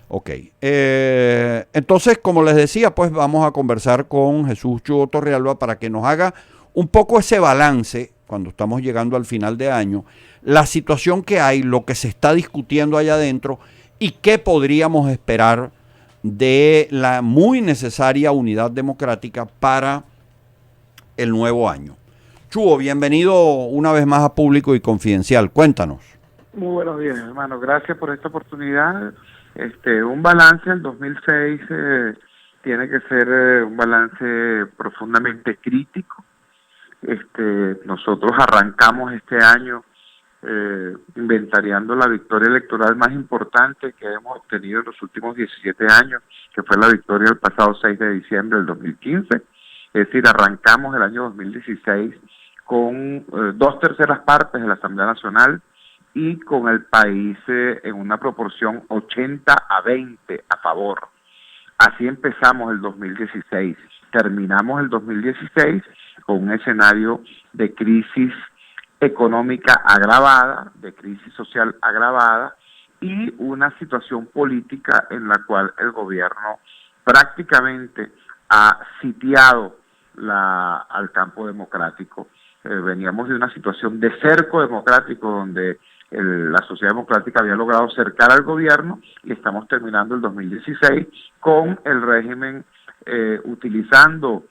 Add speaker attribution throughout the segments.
Speaker 1: Ok. Entonces, como les decía, pues vamos a conversar con Jesús Chuo Torrealba para que nos haga un poco ese balance, cuando estamos llegando al final de año, la situación que hay, lo que se está discutiendo allá adentro y qué podríamos esperar de la muy necesaria unidad democrática para el nuevo año. Chuo, bienvenido una vez más a Público y Confidencial. Cuéntanos.
Speaker 2: Muy buenos días, hermano. Gracias por esta oportunidad. Un balance del 2006 tiene que ser un balance profundamente crítico. Nosotros arrancamos este año inventariando la victoria electoral más importante que hemos obtenido en los últimos 17 años, que fue la victoria el pasado 6 de diciembre del 2015. Es decir, arrancamos el año 2016 con 2/3 partes de la Asamblea Nacional y con el país en una proporción 80-20 a favor. Así empezamos el 2016. Terminamos el 2016 con un escenario de crisis económica agravada, de crisis social agravada y una situación política en la cual el gobierno prácticamente ha sitiado al campo democrático. Veníamos de una situación de cerco democrático donde la sociedad democrática había logrado cercar al gobierno y estamos terminando el 2016 con el régimen utilizando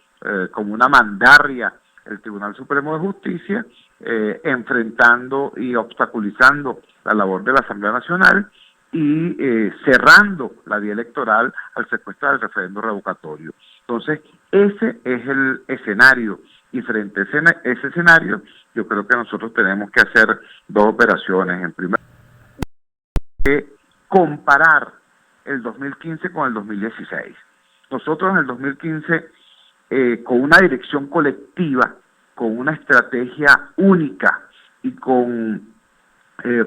Speaker 2: como una mandarria el Tribunal Supremo de Justicia, enfrentando y obstaculizando la labor de la Asamblea Nacional y cerrando la vía electoral al secuestro del referendo revocatorio. Entonces, ese es el escenario, y frente a ese escenario, yo creo que nosotros tenemos que hacer dos operaciones. En primer lugar, comparar el 2015 con el 2016. Nosotros en el 2015, con una dirección colectiva, con una estrategia única y con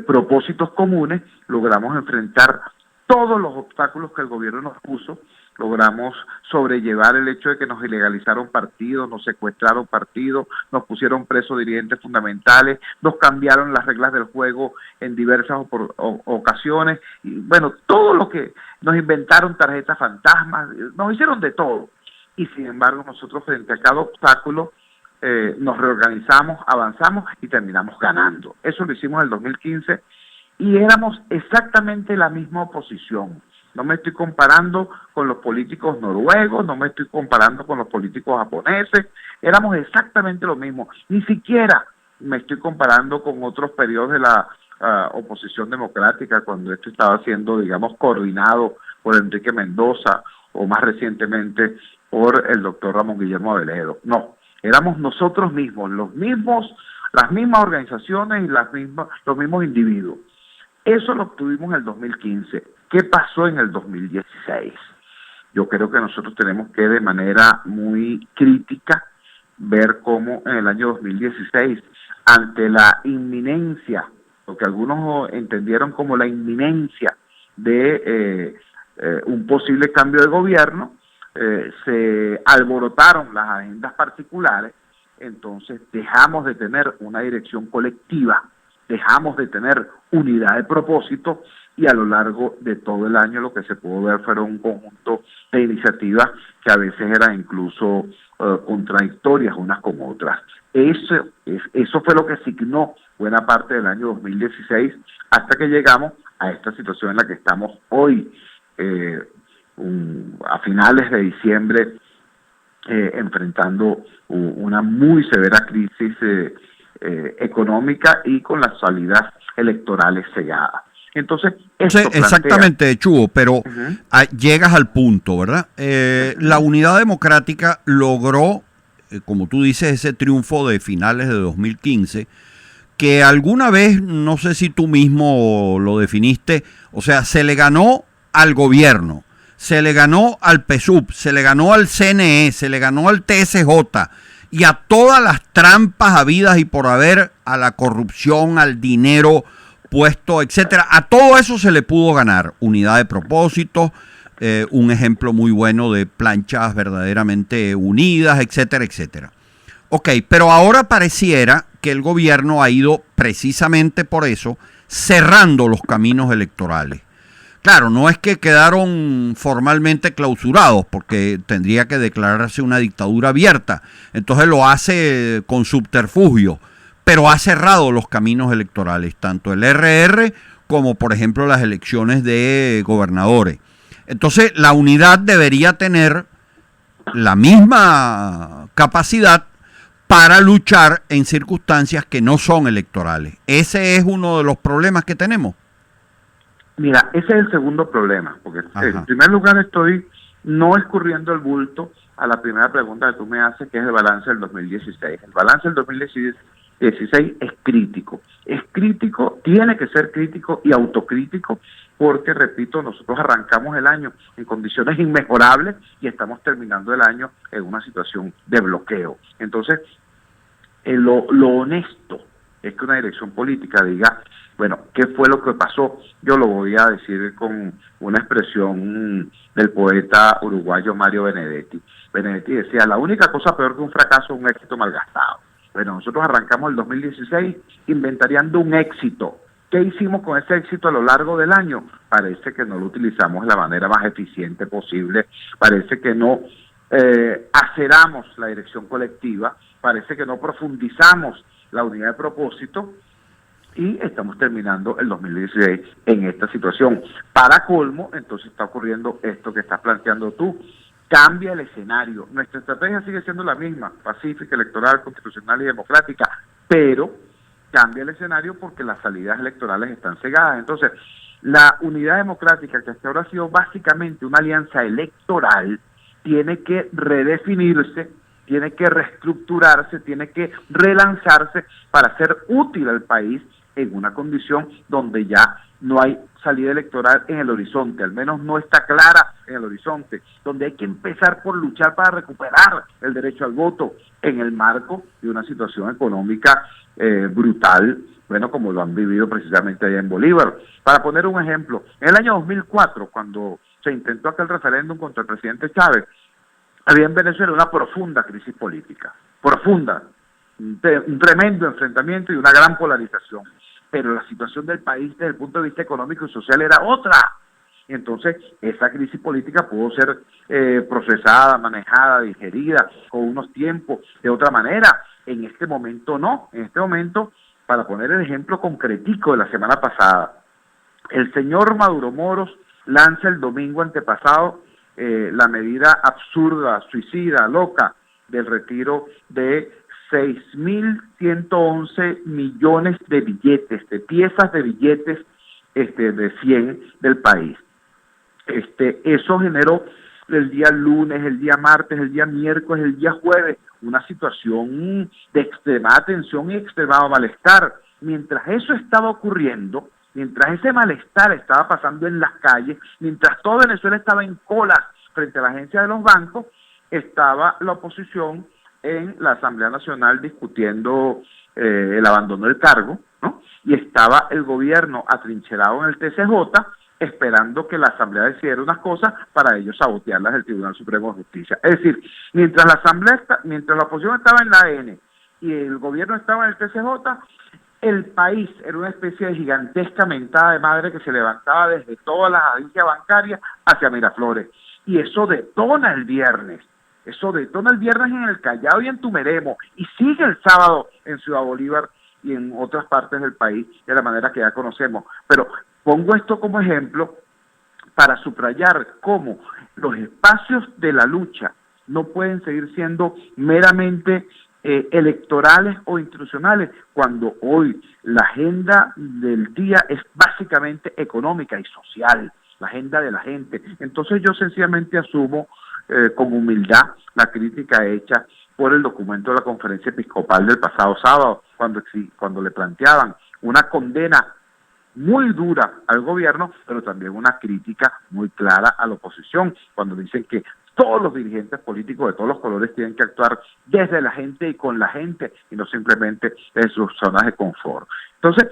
Speaker 2: propósitos comunes, logramos enfrentar todos los obstáculos que el gobierno nos puso. Logramos sobrellevar el hecho de que nos ilegalizaron partidos, nos secuestraron partidos, nos pusieron presos dirigentes fundamentales, nos cambiaron las reglas del juego en diversas ocasiones, y bueno, todo lo que nos inventaron, tarjetas fantasmas, nos hicieron de todo. Y sin embargo, nosotros frente a cada obstáculo nos reorganizamos, avanzamos y terminamos ganando. Eso lo hicimos en el 2015 y éramos exactamente la misma oposición. No me estoy comparando con los políticos noruegos, no me estoy comparando con los políticos japoneses, éramos exactamente lo mismo. Ni siquiera me estoy comparando con otros periodos de la oposición democrática, cuando esto estaba siendo, digamos, coordinado por Enrique Mendoza o más recientemente por el doctor Ramón Guillermo Aveledo. No, éramos nosotros mismos, las mismas organizaciones y los mismos individuos. Eso lo obtuvimos en el 2015. ¿Qué pasó en el 2016? Yo creo que nosotros tenemos que de manera muy crítica ver cómo en el año 2016, ante la inminencia, lo que algunos entendieron como la inminencia de un posible cambio de gobierno, se alborotaron las agendas particulares. Entonces dejamos de tener una dirección colectiva, dejamos de tener unidad de propósito, y a lo largo de todo el año lo que se pudo ver fueron un conjunto de iniciativas que a veces eran incluso contradictorias unas con otras. Eso fue lo que asignó buena parte del año 2016 hasta que llegamos a esta situación en la que estamos hoy, a finales de diciembre, enfrentando una muy severa crisis económica y con las salidas electorales cegadas. Entonces,
Speaker 1: exactamente, Chuo, pero llegas al punto, ¿verdad? La Unidad Democrática logró, como tú dices, ese triunfo de finales de 2015, que alguna vez, no sé si tú mismo lo definiste, o sea, se le ganó al gobierno, se le ganó al PSUV, se le ganó al CNE, se le ganó al TSJ y a todas las trampas habidas y por haber, a la corrupción, al dinero puesto, etcétera. A todo eso se le pudo ganar. Unidad de propósito, un ejemplo muy bueno de planchas verdaderamente unidas, etcétera, etcétera. Ok, pero ahora pareciera que el gobierno ha ido precisamente por eso cerrando los caminos electorales. Claro, no es que quedaron formalmente clausurados, porque tendría que declararse una dictadura abierta. Entonces lo hace con subterfugio, pero ha cerrado los caminos electorales, tanto el RR como, por ejemplo, las elecciones de gobernadores. Entonces, la unidad debería tener la misma capacidad para luchar en circunstancias que no son electorales. Ese es uno de los problemas que tenemos.
Speaker 2: Mira, ese es el segundo problema, porque en primer lugar no escurriendo el bulto a la primera pregunta que tú me haces, que es el balance del 2016. El balance del 2016 es crítico, tiene que ser crítico y autocrítico, porque, repito, nosotros arrancamos el año en condiciones inmejorables y estamos terminando el año en una situación de bloqueo. Entonces, lo honesto es que una dirección política diga, bueno, ¿qué fue lo que pasó? Yo lo voy a decir con una expresión del poeta uruguayo Mario Benedetti. Benedetti decía, la única cosa peor que un fracaso es un éxito malgastado. Bueno, nosotros arrancamos el 2016 inventariando un éxito. ¿Qué hicimos con ese éxito a lo largo del año? Parece que no lo utilizamos de la manera más eficiente posible, parece que no aceramos la dirección colectiva, parece que no profundizamos la unidad de propósito, y estamos terminando el 2016 en esta situación. Para colmo, entonces está ocurriendo esto que estás planteando tú. Cambia el escenario. Nuestra estrategia sigue siendo la misma, pacífica, electoral, constitucional y democrática, pero cambia el escenario porque las salidas electorales están cegadas. Entonces, la unidad democrática, que hasta ahora ha sido básicamente una alianza electoral, tiene que redefinirse, tiene que reestructurarse, tiene que relanzarse para ser útil al país en una condición donde ya no hay salida electoral en el horizonte, al menos no está clara en el horizonte, donde hay que empezar por luchar para recuperar el derecho al voto en el marco de una situación económica brutal, bueno, como lo han vivido precisamente allá en Bolívar. Para poner un ejemplo, en el año 2004, cuando se intentó aquel referéndum contra el presidente Chávez, había en Venezuela una profunda crisis política, profunda, un tremendo enfrentamiento y una gran polarización, pero la situación del país desde el punto de vista económico y social era otra. Entonces, esa crisis política pudo ser procesada, manejada, digerida con unos tiempos de otra manera. En este momento no. En este momento, para poner el ejemplo concretico de la semana pasada, el señor Maduro Moros lanza el domingo antepasado la medida absurda, suicida, loca, del retiro de 6.111 millones de billetes, de piezas de billetes de 100 del país. Eso generó el día lunes, el día martes, el día miércoles, el día jueves, una situación de extremada tensión y extremado malestar. Mientras eso estaba ocurriendo, mientras ese malestar estaba pasando en las calles, mientras todo Venezuela estaba en colas frente a la agencia de los bancos, estaba la oposición en la Asamblea Nacional discutiendo el abandono del cargo, ¿no? Y estaba el gobierno atrincherado en el TCJ esperando que la Asamblea decidiera unas cosas para ellos sabotearlas del Tribunal Supremo de Justicia. Es decir, mientras la oposición estaba en la AN y el gobierno estaba en el TCJ, el país era una especie de gigantesca mentada de madre que se levantaba desde todas las agencias bancarias hacia Miraflores. Y eso detona el viernes. Eso detona el viernes en el Callao y en Tumeremo, y sigue el sábado en Ciudad Bolívar y en otras partes del país de la manera que ya conocemos. Pero pongo esto como ejemplo para subrayar cómo los espacios de la lucha no pueden seguir siendo meramente electorales o institucionales, cuando hoy la agenda del día es básicamente económica y social, la agenda de la gente. Entonces yo sencillamente asumo con humildad la crítica hecha por el documento de la Conferencia Episcopal del pasado sábado, cuando le planteaban una condena muy dura al gobierno, pero también una crítica muy clara a la oposición, cuando dicen que todos los dirigentes políticos de todos los colores tienen que actuar desde la gente y con la gente, y no simplemente en sus zonas de confort. Entonces,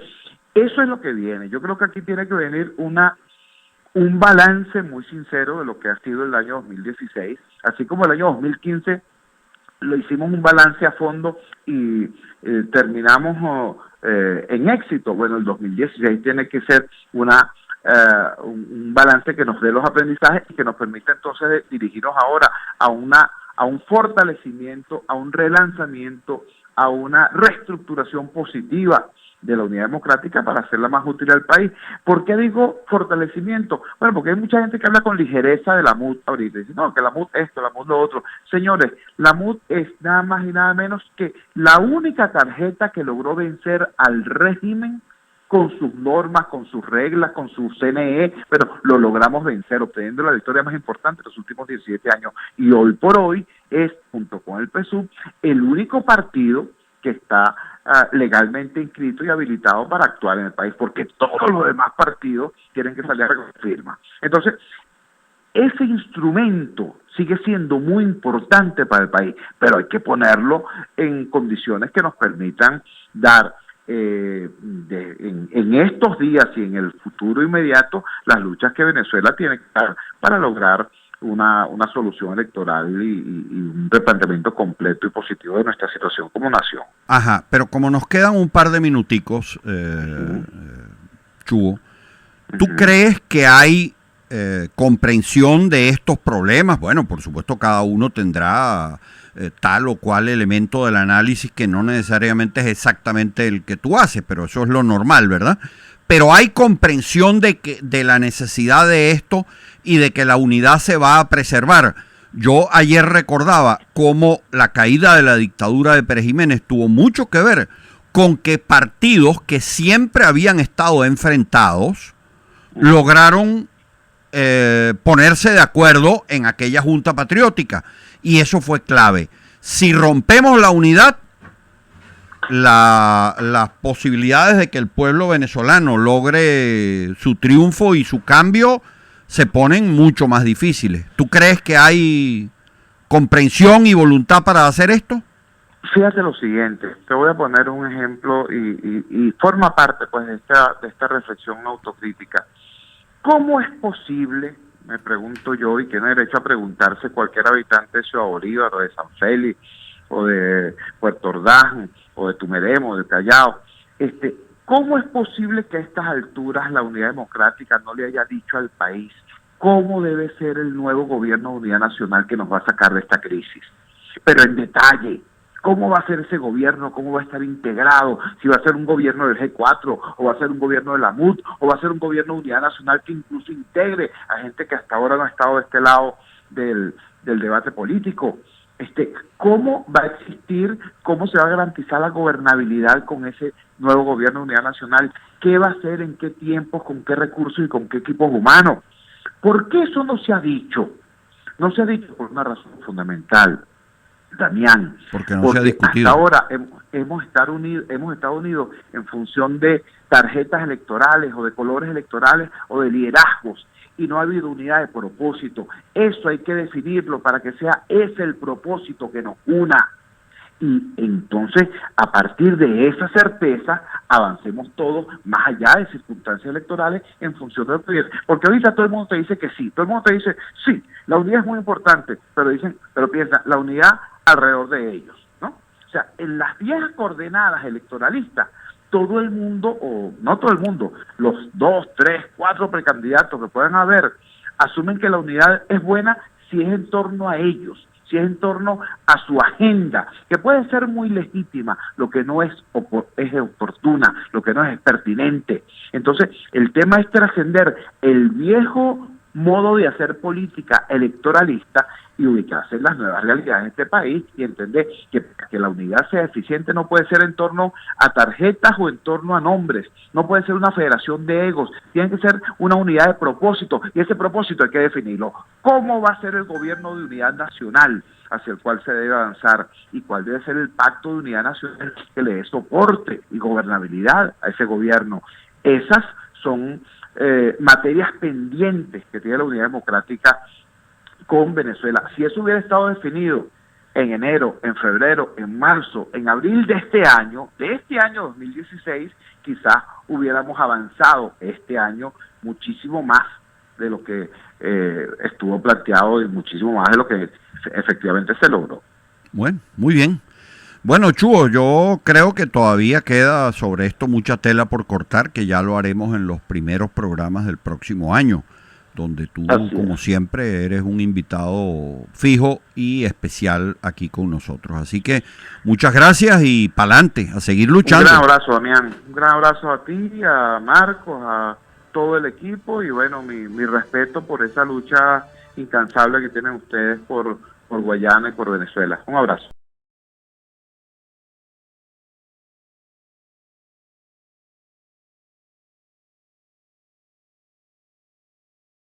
Speaker 2: eso es lo que viene. Yo creo que aquí tiene que venir un balance muy sincero de lo que ha sido el año 2016, así como el año 2015 lo hicimos un balance a fondo y terminamos en éxito. Bueno, el 2016 tiene que ser una un balance que nos dé los aprendizajes y que nos permita entonces dirigirnos ahora a un fortalecimiento, a un relanzamiento, a una reestructuración positiva de la unidad democrática para hacerla más útil al país. ¿Por qué digo fortalecimiento? Bueno, porque hay mucha gente que habla con ligereza de la MUD ahorita, dice, no, que la MUD esto, la MUD lo otro. Señores, la MUD es nada más y nada menos que la única tarjeta que logró vencer al régimen con sus normas, con sus reglas, con su CNE, pero lo logramos vencer, obteniendo la victoria más importante de los últimos 17 años. Y hoy por hoy es, junto con el PSUV, el único partido que está legalmente inscrito y habilitado para actuar en el país, porque todos los demás partidos tienen que salir a recoger firma. Entonces, ese instrumento sigue siendo muy importante para el país, pero hay que ponerlo en condiciones que nos permitan dar en estos días y en el futuro inmediato las luchas que Venezuela tiene que dar para lograr una solución electoral y un replanteamiento completo y positivo de nuestra situación como nación.
Speaker 1: Ajá, pero como nos quedan un par de minuticos, Chugo, ¿tú crees que hay comprensión de estos problemas? Bueno, por supuesto cada uno tendrá tal o cual elemento del análisis que no necesariamente es exactamente el que tú haces, pero eso es lo normal, ¿verdad? Pero hay comprensión de la necesidad de esto y de que la unidad se va a preservar. Yo ayer recordaba cómo la caída de la dictadura de Pérez Jiménez tuvo mucho que ver con que partidos que siempre habían estado enfrentados lograron ponerse de acuerdo en aquella junta patriótica, y eso fue clave. Si rompemos la unidad, las posibilidades de que el pueblo venezolano logre su triunfo y su cambio se ponen mucho más difíciles. ¿Tú crees que hay comprensión y voluntad para hacer esto?
Speaker 2: Fíjate lo siguiente, te voy a poner un ejemplo y forma parte pues de esta reflexión autocrítica. ¿Cómo es posible, me pregunto yo, y tiene derecho a preguntarse cualquier habitante de Ciudad Bolívar o de San Félix o de Puerto Ordaz o de Tumeremo, de Callao, ¿cómo es posible que a estas alturas la Unidad Democrática no le haya dicho al país cómo debe ser el nuevo gobierno de unidad nacional que nos va a sacar de esta crisis? Pero en detalle, ¿cómo va a ser ese gobierno? ¿Cómo va a estar integrado? Si va a ser un gobierno del G4, o va a ser un gobierno de la MUD, o va a ser un gobierno de unidad nacional que incluso integre a gente que hasta ahora no ha estado de este lado del debate político. ¿Cómo va a existir, cómo se va a garantizar la gobernabilidad con ese nuevo gobierno de unidad nacional? ¿Qué va a hacer, en qué tiempos, con qué recursos y con qué equipos humanos? ¿Por qué eso no se ha dicho? No se ha dicho por una razón fundamental, Damián,
Speaker 1: porque se ha discutido.
Speaker 2: Hasta ahora hemos estado unidos en función de tarjetas electorales o de colores electorales o de liderazgos, y no ha habido unidad de propósito. Eso hay que definirlo para que sea ese el propósito que nos una. Y entonces, a partir de esa certeza, avancemos todos más allá de circunstancias electorales en función del proyecto. Porque ahorita todo el mundo te dice que sí, todo el mundo te dice, sí, la unidad es muy importante, pero piensa, la unidad alrededor de ellos, ¿no? O sea, en las viejas coordenadas electoralistas, todo el mundo, o no todo el mundo, los 2, 3, 4 precandidatos que puedan haber, asumen que la unidad es buena si es en torno a ellos, si es en torno a su agenda, que puede ser muy legítima, lo que no es oportuna, lo que no es pertinente. Entonces, el tema es trascender el viejo modo de hacer política electoralista y ubicarse en las nuevas realidades de este país y entender que la unidad sea eficiente no puede ser en torno a tarjetas o en torno a nombres, no puede ser una federación de egos, tiene que ser una unidad de propósito, y ese propósito hay que definirlo. ¿Cómo va a ser el gobierno de unidad nacional hacia el cual se debe avanzar y cuál debe ser el pacto de unidad nacional que le dé soporte y gobernabilidad a ese gobierno? Esas son materias pendientes que tiene la unidad democrática con Venezuela. Si eso hubiera estado definido en enero, en febrero, en marzo, en abril de este año 2016, quizás hubiéramos avanzado este año muchísimo más de lo que estuvo planteado y muchísimo más de lo que efectivamente se logró.
Speaker 1: Bueno, muy bien. Bueno, Chuo, yo creo que todavía queda sobre esto mucha tela por cortar, que ya lo haremos en los primeros programas del próximo año, donde tú, como siempre, eres un invitado fijo y especial aquí con nosotros. Así que muchas gracias y pa'lante, a seguir luchando.
Speaker 2: Un gran abrazo, Damián. Un gran abrazo a ti, a Marcos, a todo el equipo y bueno, mi respeto por esa lucha incansable que tienen ustedes por Guayana y por Venezuela. Un abrazo.